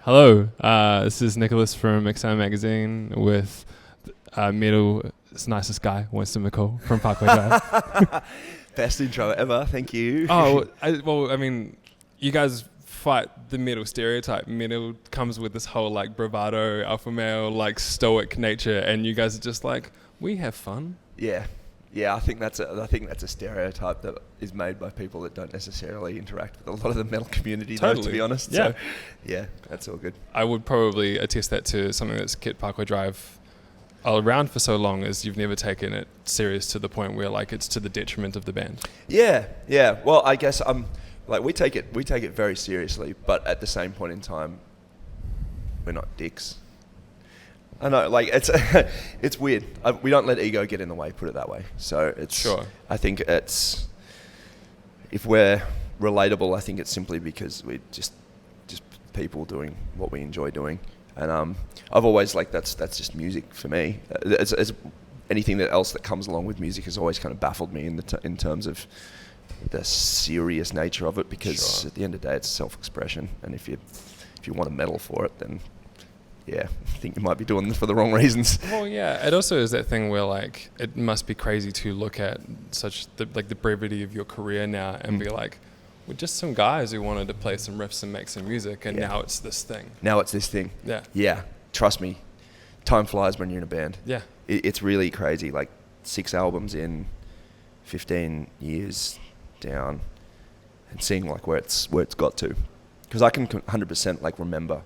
Hello, this is Nicholas from Mixdown Magazine with Metal's nicest guy, Winston McCall from Parkway Drive. Best intro ever, thank you. I mean, you guys fight the metal stereotype. Metal comes with this whole like bravado, alpha male, like stoic nature, and you guys are just like, we have fun. Yeah, I think that's a stereotype that is made by people that don't necessarily interact with a lot of the metal community, though, to be honest. Yeah. So, yeah, that's all good. I would probably attest that to something that's kept Parkway Drive around for so long, is you've never taken it serious to the point where like it's to the detriment of the band. Yeah. Well, I guess we take it very seriously, but at the same point in time, we're not dicks. I know, like it's weird. We don't let ego get in the way, put it that way. So it's sure. I think it's, if we're relatable, I think it's simply because we're just people doing what we enjoy doing. And I've always that's just music for me. As anything else that comes along with music has always kind of baffled me in terms of the serious nature of it, because Sure. at the end of the day, it's self-expression. And if you want a medal for it, then yeah, I think you might be doing this for the wrong reasons. Well, yeah, it also is that thing where like it must be crazy to look at the brevity of your career now and be like, we're just some guys who wanted to play some riffs and make some music, and now it's this thing. Yeah, trust me, time flies when you're in a band. Yeah, it's really crazy. Like 6 albums in, 15 years down, and seeing like where it's got to, because I can 100% like remember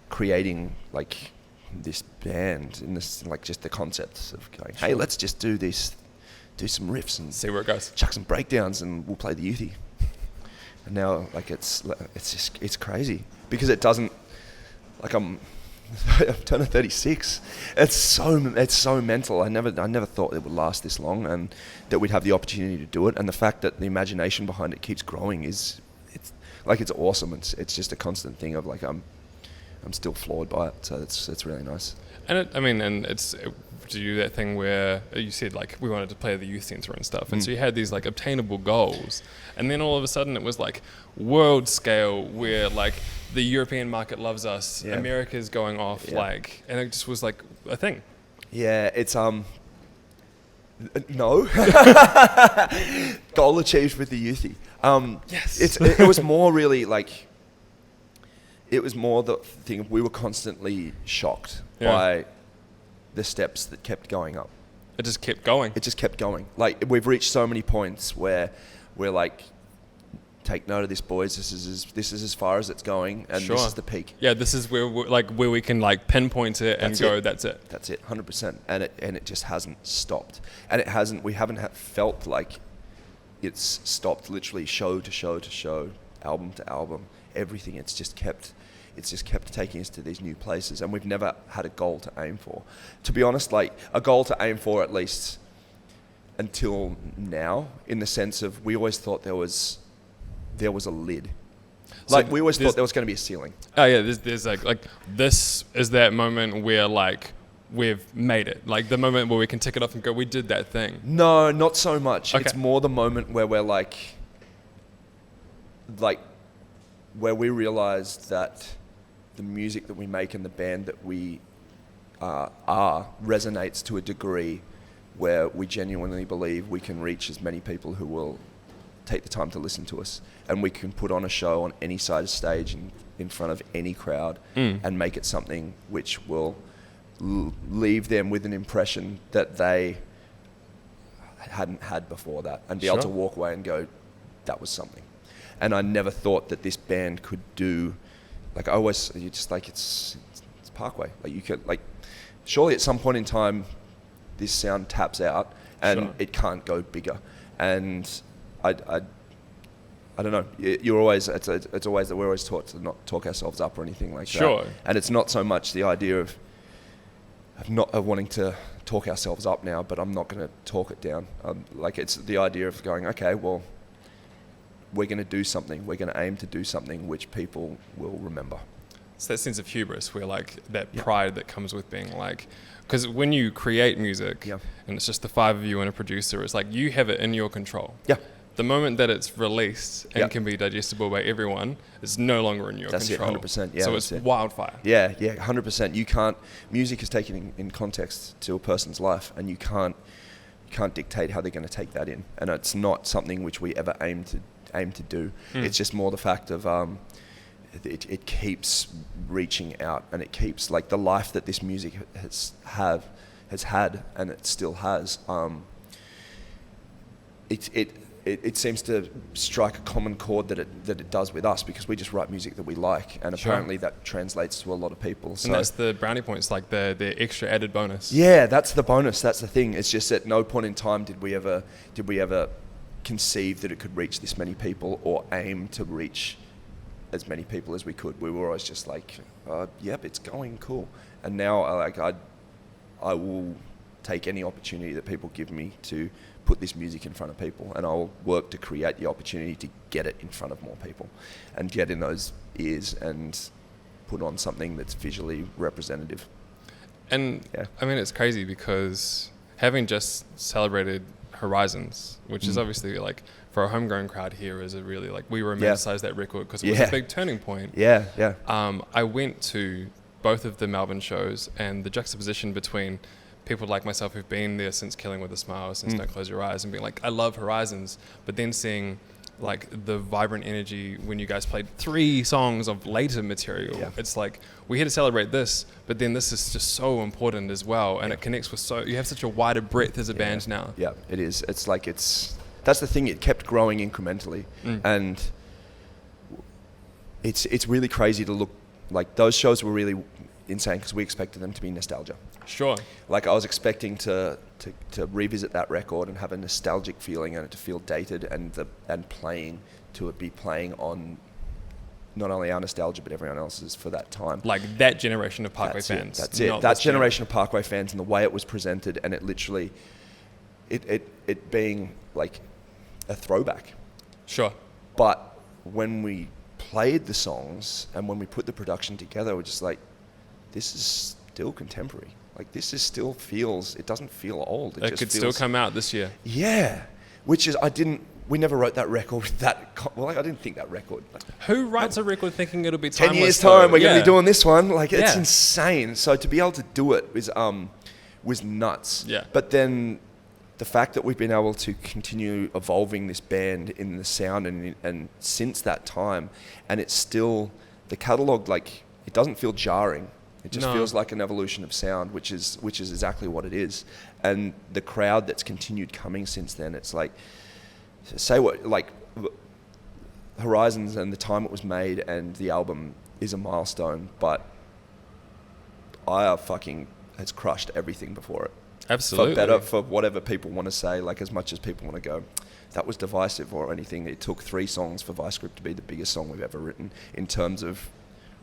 creating like this band in this, like just the concepts of going, hey, let's just do this, do some riffs and see where it goes, chuck some breakdowns and we'll play the youthy. And now like it's crazy, because it doesn't, like I'm turning 36. It's so mental. I never thought it would last this long, and that we'd have the opportunity to do it. And the fact that the imagination behind it keeps growing it's awesome. It's just a constant thing of like I'm still floored by it, so it's really nice. And do you that thing where you said like we wanted to play the youth centre and stuff, and so you had these like obtainable goals, and then all of a sudden it was like world scale, where like the European market loves us, America's going off, like, and it just was like a thing. Yeah, it's no goal achieved with the youthy. Yes, it was more really like. It was more the thing of we were constantly shocked by the steps that kept going up. It just kept going. Like, we've reached so many points where we're like, take note of this, boys. This is as far as it's going, and this is the peak. Yeah, this is where we can like pinpoint it and go. That's it. That's it, 100%. And it just hasn't stopped. And it hasn't. We haven't felt like it's stopped. Literally, show to show to show, album to album, everything. It's just kept taking us to these new places, and we've never had a goal to aim for. To be honest, like a goal to aim for, at least until now, in the sense of we always thought there was a lid. Like we always thought there was going to be a ceiling. Oh yeah, there's like this is that moment where like we've made it. Like the moment where we can tick it off and go, we did that thing. No, not so much. Okay. It's more the moment where we're like where we realized that the music that we make and the band that we are resonates to a degree where we genuinely believe we can reach as many people who will take the time to listen to us, and we can put on a show on any side of stage in front of any crowd and make it something which will leave them with an impression that they hadn't had before that, and be able to walk away and go, that was something. And I never thought that this band could do, like I always, you just like, it's Parkway. Like you could, like, surely at some point in time, this sound taps out and it can't go bigger. And I don't know. You're always, it's always that we're always taught to not talk ourselves up or anything like that. And it's not so much the idea of wanting to talk ourselves up now, but I'm not going to talk it down. Like it's the idea of going, okay, well, we're going to do something. We're going to aim to do something which people will remember. It's that sense of hubris, where like that pride that comes with being like, because when you create music and it's just the 5 of you and a producer, it's like you have it in your control. Yeah. The moment that it's released and can be digestible by everyone, it's no longer in your control. That's it, 100%. Yeah, so it's wildfire. Yeah, 100%. You can't. Music is taken in context to a person's life, and you can't dictate how they're going to take that in. And it's not something which we ever aim to do. It's just more the fact of it keeps reaching out, and it keeps like the life that this music has had, and it still has. It seems to strike a common chord that it does with us, because we just write music that we like, and apparently that translates to a lot of people. So and that's the brownie points, like the extra added bonus. Yeah, that's the bonus. That's the thing. It's just at no point in time did we ever conceive that it could reach this many people, or aim to reach as many people as we could. We were always just like, yep, it's going cool. And now I will take any opportunity that people give me to put this music in front of people, and I'll work to create the opportunity to get it in front of more people and get in those ears and put on something that's visually representative. And I mean, it's crazy because having just celebrated Horizons, which is obviously like for a homegrown crowd here is a really like, we romanticize that record because it was a big turning point. I went to both of the Melbourne shows, and the juxtaposition between people like myself who've been there since Killing with a Smile, since Don't Close Your Eyes, and being like, I love Horizons, but then seeing like the vibrant energy when you guys played 3 songs of later material. It's like, we're here to celebrate this, but then this is just so important as well, and it connects with you have such a wider breadth as a band now. Yeah, it is. It's like, that's the thing, it kept growing incrementally, and it's really crazy to look, like those shows were really insane because we expected them to be nostalgia. Sure. Like I was expecting to revisit that record and have a nostalgic feeling, and it to feel dated, and be playing on not only our nostalgia but everyone else's for that time. Like that generation of Parkway fans. That's it. That generation of Parkway fans, and the way it was presented, and it literally, it being like a throwback. Sure. But when we played the songs and when we put the production together, we're just like, this is still contemporary. Like this is still feels, it doesn't feel old. It just could still come out this year. Yeah. Which is, we never wrote that record with that, I didn't think that record. Who writes a record thinking it'll be timeless? 10 years time, we're going to be doing this one. Like it's insane. So to be able to do it was nuts. Yeah. But then the fact that we've been able to continue evolving this band in the sound and since that time, and it's still, the catalogue, like it doesn't feel jarring. It just feels like an evolution of sound, which is exactly what it is. And the crowd that's continued coming since then, it's like, Horizons and the time it was made and the album is a milestone, but has crushed everything before it. Absolutely. For better, for whatever people want to say, like as much as people want to go, that was divisive or anything. It took 3 songs for Vice Grip to be the biggest song we've ever written in terms of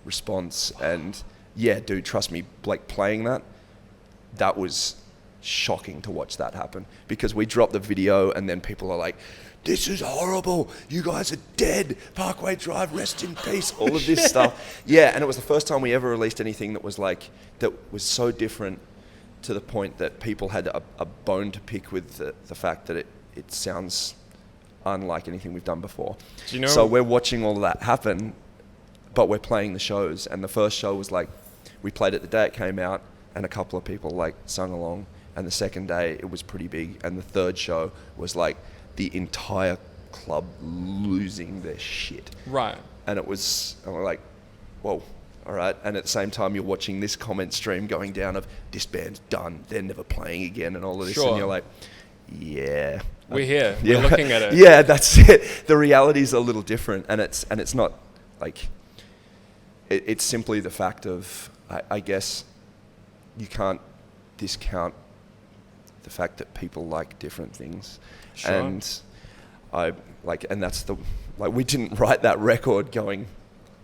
response. And yeah, dude, trust me, like playing that was shocking to watch that happen, because we dropped the video and then people are like, this is horrible, you guys are dead, Parkway Drive, rest in peace, all of this stuff. Yeah, and it was the first time we ever released anything that was so different, to the point that people had a bone to pick with the fact that it sounds unlike anything we've done before. So we're watching all of that happen, but we're playing the shows, and the first show was like, we played it the day it came out, and a couple of people like sung along, and the second day it was pretty big, and the third show was like the entire club losing their shit. Right. And we're like, whoa, all right. And at the same time, you're watching this comment stream going down of, this band's done, they're never playing again, and all of this, and you're like, yeah. We're here, we're looking at it. Yeah, that's it. The reality's a little different, and it's not like, it's simply the fact of, I guess you can't discount the fact that people like different things. Sure. And we didn't write that record going,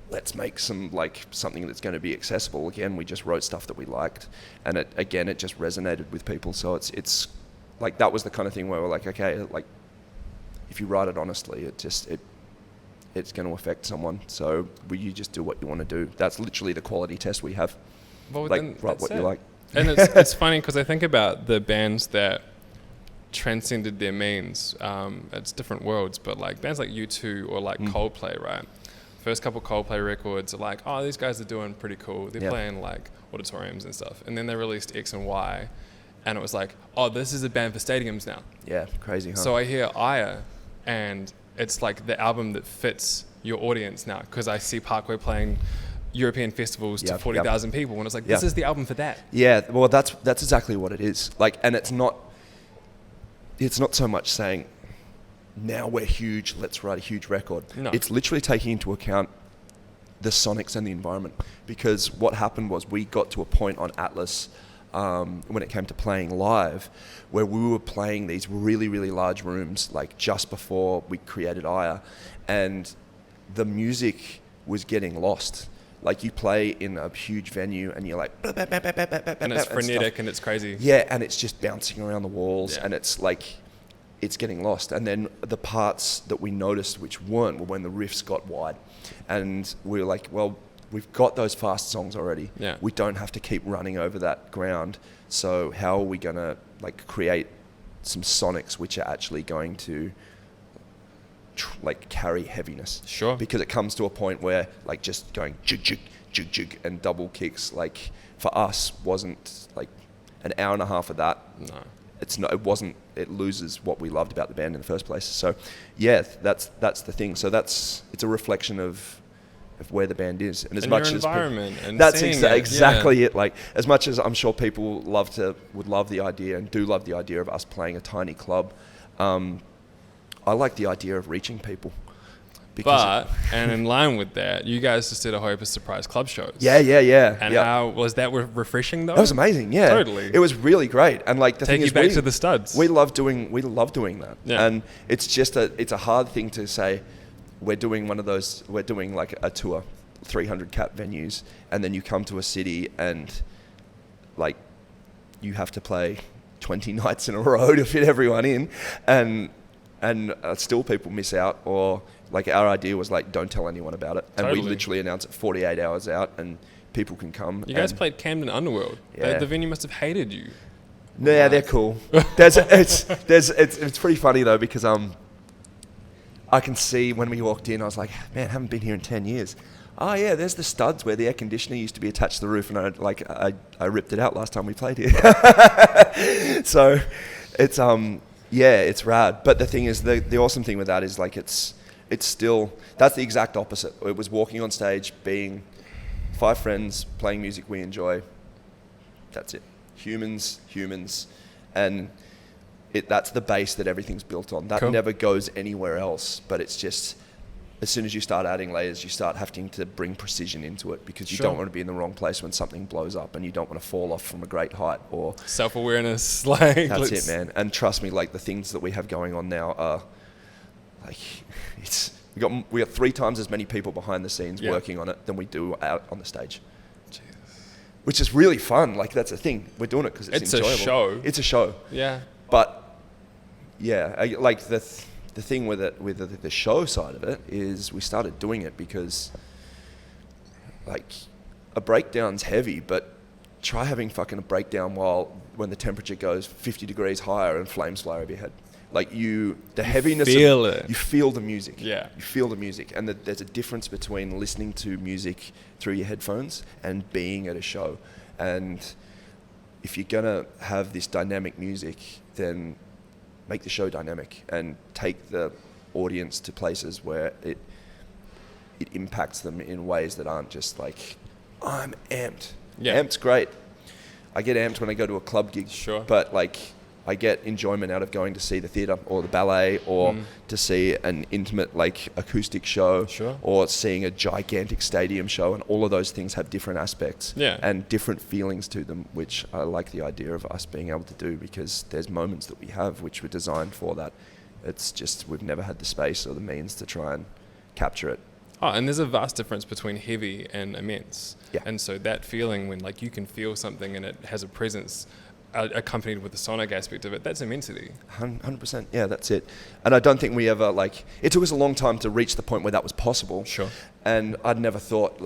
let's make something that's going to be accessible. Again, we just wrote stuff that we liked, and it just resonated with people. So it's like, that was the kind of thing where we're like, okay, like if you write it honestly, it's going to affect someone. So you just do what you want to do. That's literally the quality test we have. Well, like, write what you like. And it's funny because I think about the bands that transcended their means. It's different worlds, but like bands like U2 or like Coldplay, right? First couple Coldplay records are like, oh, these guys are doing pretty cool. They're playing like auditoriums and stuff. And then they released X and Y, and it was like, oh, this is a band for stadiums now. Yeah, crazy, huh? So I hear Aya, and it's like the album that fits your audience now, because I see Parkway playing European festivals to 40,000 people, and it's like, this is the album for that. Yeah, well, that's exactly what it is. Like, and it's not so much saying, now we're huge, let's write a huge record. No. It's literally taking into account the sonics and the environment. Because what happened was we got to a point on Atlas when it came to playing live, where we were playing these really, really large rooms, like just before we created Aya, and the music was getting lost. Like, you play in a huge venue and you're like... And it's frenetic and it's crazy. Yeah, and it's just bouncing around the walls, and it's like... it's getting lost. And then the parts that we noticed which weren't were when the riffs got wide. And we were like, well, we've got those fast songs already. Yeah. We don't have to keep running over that ground. So how are we going to like create some sonics which are actually going to like carry heaviness? Sure. Because it comes to a point where like just going jig, jig, jig, jig and double kicks, like for us wasn't like an hour and a half of that. No. It loses what we loved about the band in the first place. So yeah, that's the thing. So it's a reflection of where the band is, and as much your as environment and that's exactly it. Like, as much as I'm sure people would love the idea and do love the idea of us playing a tiny club, I like the idea of reaching people. But and in line with that, you guys just did a Hope Surprise club shows. Yeah. And how was that refreshing though? That was amazing. Yeah, totally. It was really great. And like the Take thing you is, back to the studs. We love doing that. Yeah. And it's just it's a hard thing to say. We're doing like a tour, 300 cap venues, and then you come to a city and like you have to play 20 nights in a row to fit everyone in, and still people miss out. Or like, our idea was like, don't tell anyone about it, and we literally announce it 48 hours out, and people can come. You guys played Camden Underworld. Yeah. The venue must have hated you. Yeah, they're cool. It's pretty funny though, because I can see when we walked in, I was like, man, I haven't been here in 10 years. Oh yeah, there's the studs where the air conditioner used to be attached to the roof, and I ripped it out last time we played here. So it's it's rad. But the thing is, the awesome thing with that is like it's still, that's the exact opposite. It was walking on stage, being 5 friends, playing music we enjoy. That's it. Humans, and that's the base that everything's built on. That never goes anywhere else, but it's just, as soon as you start adding layers, you start having to bring precision into it, because you don't want to be in the wrong place when something blows up, and you don't want to fall off from a great height. Or self-awareness, like that's it, man. And trust me, like the things that we have going on now are like, we got 3 times as many people behind the scenes working on it than we do out on the stage. Which is really fun. Like, that's the thing. We're doing it because it's enjoyable. It's a show. It's a show. Yeah. But yeah, like the thing with it, with the show side of it, is we started doing it because like a breakdown's heavy, but try having fucking a breakdown when the temperature goes 50 degrees higher and flames fly over your head. Like the heaviness, you feel the music. Yeah. You feel the music. And there's a difference between listening to music through your headphones and being at a show. And if you're gonna have this dynamic music, then make the show dynamic and take the audience to places where it impacts them in ways that aren't just like, I'm amped. Yeah. Ampedd's great. I get amped when I go to a club gig. Sure. But like, I get enjoyment out of going to see the theatre or the ballet, or to see an intimate like acoustic show, or seeing a gigantic stadium show, and all of those things have different aspects and different feelings to them, which I like the idea of us being able to do, because there's moments that we have which were designed for that. It's just we've never had the space or the means to try and capture it. Oh, and there's a vast difference between heavy and immense. Yeah. And so that feeling when like you can feel something and it has a presence accompanied with the sonic aspect of it, that's immensity. 100%. Yeah, that's it. And I don't think we ever it took us a long time to reach the point where that was possible. Sure. And I'd never thought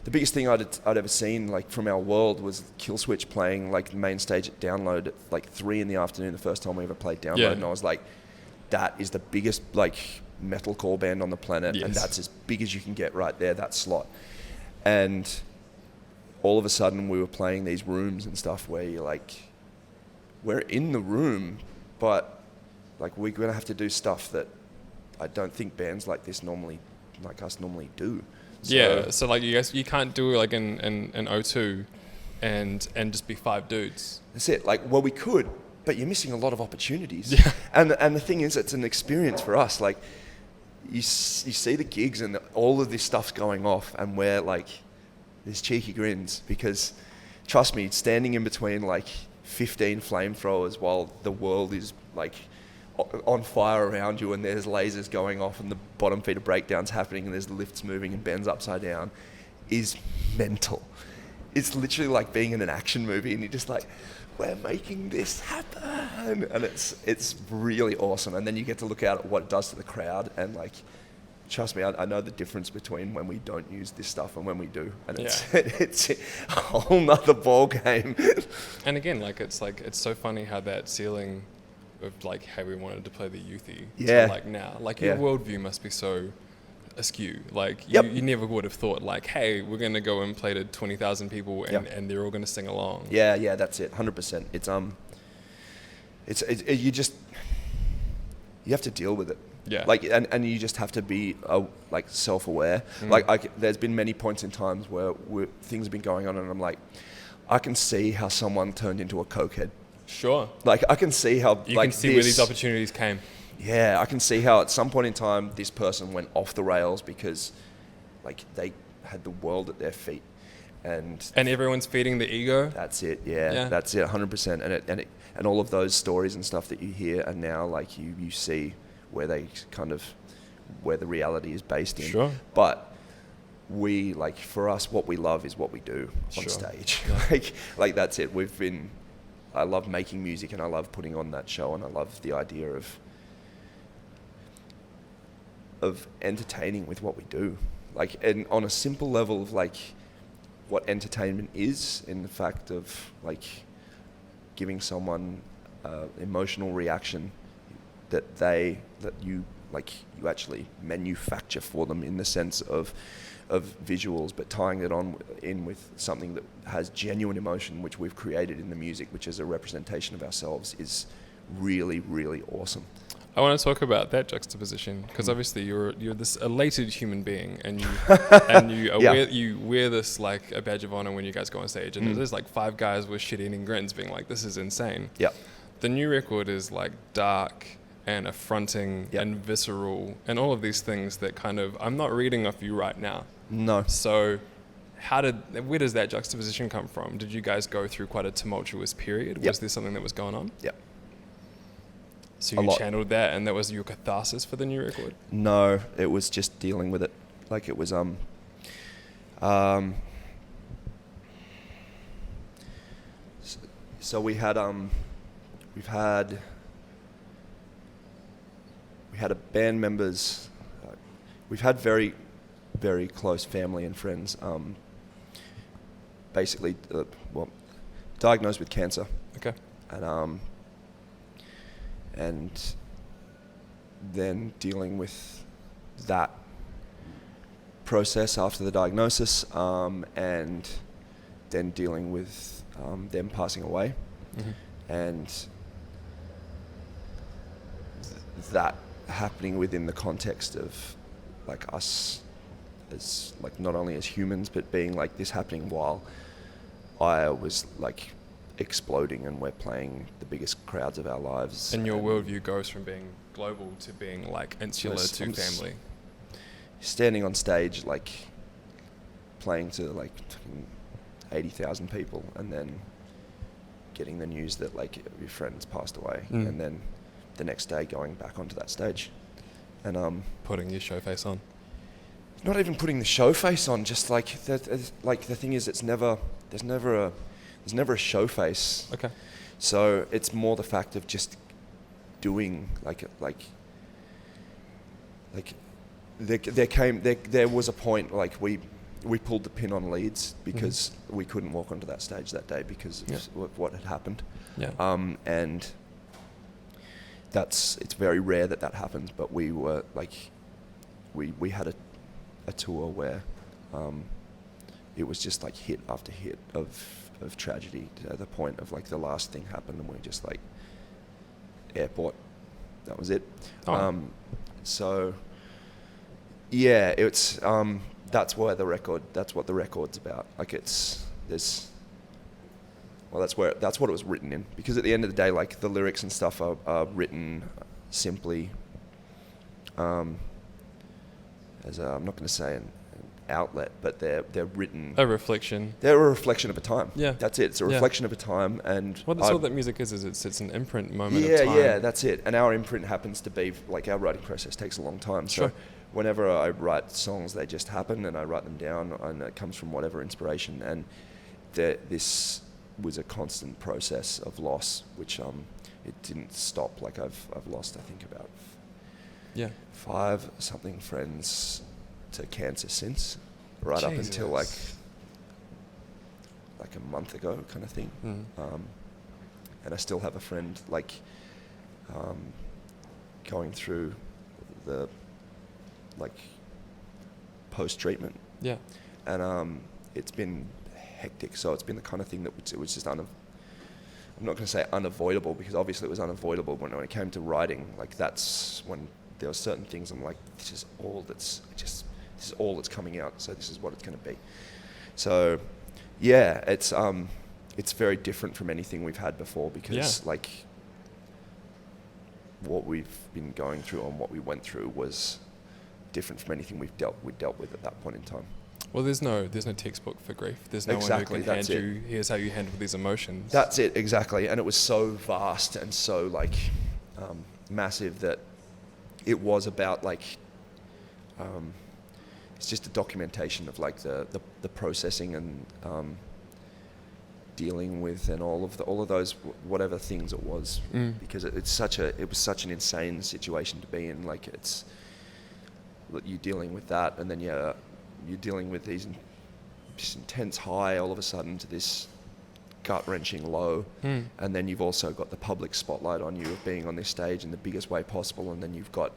the biggest thing I'd ever seen like from our world was Killswitch playing like the main stage at Download at like 3 PM the first time we ever played Download. Yeah. And I was like, that is the biggest like metalcore band on the planet. Yes. And that's as big as you can get right there, that slot. And all of a sudden we were playing these rooms and stuff where you're like, we're in the room, but like we're going to have to do stuff that I don't think bands like this normally do. So like you can't do like an O2 and just be 5 dudes. That's it. Like, well, we could, but you're missing a lot of opportunities. Yeah. And the thing is, it's an experience for us. Like, you see the gigs and all of this stuff's going off, and we're like, there's cheeky grins because, trust me, standing in between like 15 flamethrowers while the world is like on fire around you and there's lasers going off and the bottom feeder breakdowns happening and there's lifts moving and Ben's upside down is mental. It's literally like being in an action movie and you're just like, we're making this happen. And it's really awesome. And then you get to look out at what it does to the crowd and like, trust me, I know the difference between when we don't use this stuff and when we do. And it's a whole nother ball game. And again, like it's so funny how that ceiling of like, hey, we wanted to play the youthy to like now. Like your worldview must be so askew. Like you never would have thought like, hey, we're going to go and play to 20,000 people and they're all going to sing along. Yeah, that's it. 100%. You have to deal with it. Yeah. Like, and you just have to be like self-aware. Like there's been many points in times where things have been going on and I'm like, I can see how someone turned into a cokehead. Sure. Like I can see how you can see where these opportunities came. Yeah, I can see how at some point in time this person went off the rails because like they had the world at their feet, and everyone's feeding the ego. That's it. Yeah. That's it. 100%. And all of those stories and stuff that you hear, and now like you see where they kind of where the reality is based in. Sure. But we like for us, what we love is what we do on stage. Yeah. like that's it. I love making music and I love putting on that show and I love the idea of entertaining with what we do. Like, and on a simple level of like what entertainment is in the fact of like giving someone emotional reaction that you actually manufacture for them in the sense of visuals, but tying it in with something that has genuine emotion, which we've created in the music, which is a representation of ourselves, is really, really awesome. I want to talk about that juxtaposition because obviously you're this elated human being and you wear this like a badge of honor when you guys go on stage and there's like 5 guys with shit-eating grins being like, this is insane. Yeah. The new record is like dark and affronting and visceral and all of these things that kind of, I'm not reading off you right now. No. So where does that juxtaposition come from? Did you guys go through quite a tumultuous period? Yep. Was there something that was going on? Yep. So you channeled that and that was your catharsis for the new record? No, it was just dealing with it. Like it was, so we had a band members, we've had very, very close family and friends, basically, diagnosed with cancer. Okay. And then dealing with that process after the diagnosis, and then dealing with them passing away, and that happening within the context of like us as like not only as humans, but being like this happening while I was like exploding and we're playing the biggest crowds of our lives. And your worldview goes from being global to being like insular to family. Standing on stage, like playing to like 80,000 people and then getting the news that like your friend's passed away and then the next day going back onto that stage and putting your show face on. Not even putting the show face on, just like the thing is there's never a show face. Okay. So it's more the fact of just doing there was a point like we pulled the pin on Leeds because we couldn't walk onto that stage that day because of what had happened. Yeah. And it's very rare that happens, but we were like, we had a tour where it was just like hit after hit of tragedy to the point of like the last thing happened and we just like airport, that was it. So yeah, it's that's what the record's about. Like that's what it was written in, because at the end of the day, like the lyrics and stuff are written simply as I'm not going to say an outlet, but they're written a reflection. They're a reflection of a time. Yeah, that's it. It's a reflection of a time, and that's all that music is it's an imprint moment of time. Yeah, that's it. And our imprint happens to be like our writing process takes a long time. So whenever I write songs, they just happen, and I write them down, and it comes from whatever inspiration. And this was a constant process of loss, which it didn't stop. Like I've lost, I think, about 5 something friends to cancer since, right up until like a month ago, kind of thing. And I still have a friend like going through the like post treatment. Yeah, and it's been hectic. So it's been the kind of thing that it was just I'm not going to say unavoidable, because obviously it was unavoidable, when it came to writing. Like that's when there were certain things I'm like, this is all that's coming out. So this is what it's going to be. So yeah, it's very different from anything we've had before, because like what we've been going through and what we went through was different from anything we dealt with at that point in time. Well, there's no textbook for grief. There's no one who can hand you, here's how you handle these emotions. That's it, exactly. And it was so vast and so like massive that it was about like it's just a documentation of like the processing and dealing with and all of those whatever things it was, because it was such an insane situation to be in. Like it's you're dealing with that, and then you're dealing with this intense high all of a sudden to this gut-wrenching low, and then you've also got the public spotlight on you of being on this stage in the biggest way possible, and then you've got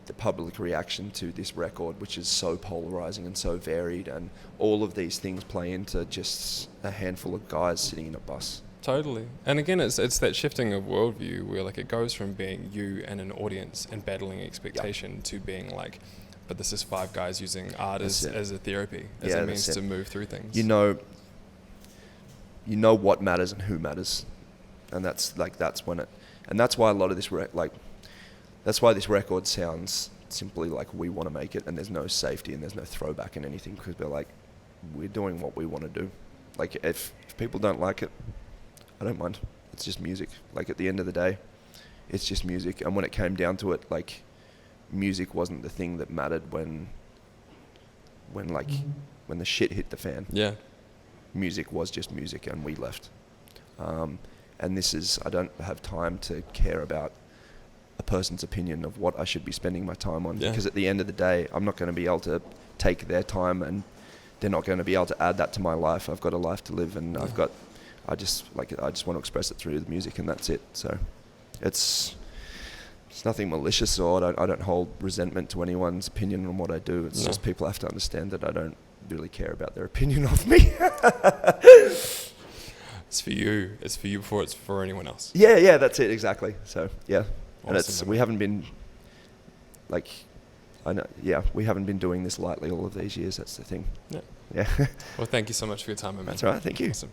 the public reaction to this record, which is so polarizing and so varied, and all of these things play into just a handful of guys sitting in a bus. Totally. And again, it's that shifting of worldview where like it goes from being you and an audience and battling expectation to being like, but this is 5 guys using art as a therapy, as a means to move through things. You know what matters and who matters, and that's when it, and that's why a lot of this that's why this record sounds simply like we want to make it, and there's no safety and there's no throwback in anything, because we're doing what we want to do. Like if people don't like it, I don't mind. It's just music. Like at the end of the day, it's just music. And when it came down to it, like music wasn't the thing that mattered when the shit hit the fan. Yeah. Music was just music, and we left. And I don't have time to care about a person's opinion of what I should be spending my time on, because at the end of the day, I'm not going to be able to take their time, and they're not going to be able to add that to my life. I've got a life to live, and I just want to express it through the music, and that's it. So it's nothing malicious, or I don't hold resentment to anyone's opinion on what I do. It's just people have to understand that I don't really care about their opinion of me. It's for you before it's for anyone else. Yeah, that's it, exactly. So yeah. Awesome. And we haven't been we haven't been doing this lightly all of these years. That's the thing. Yeah. Well, thank you so much for your time, man. That's all right. Thank you. Awesome.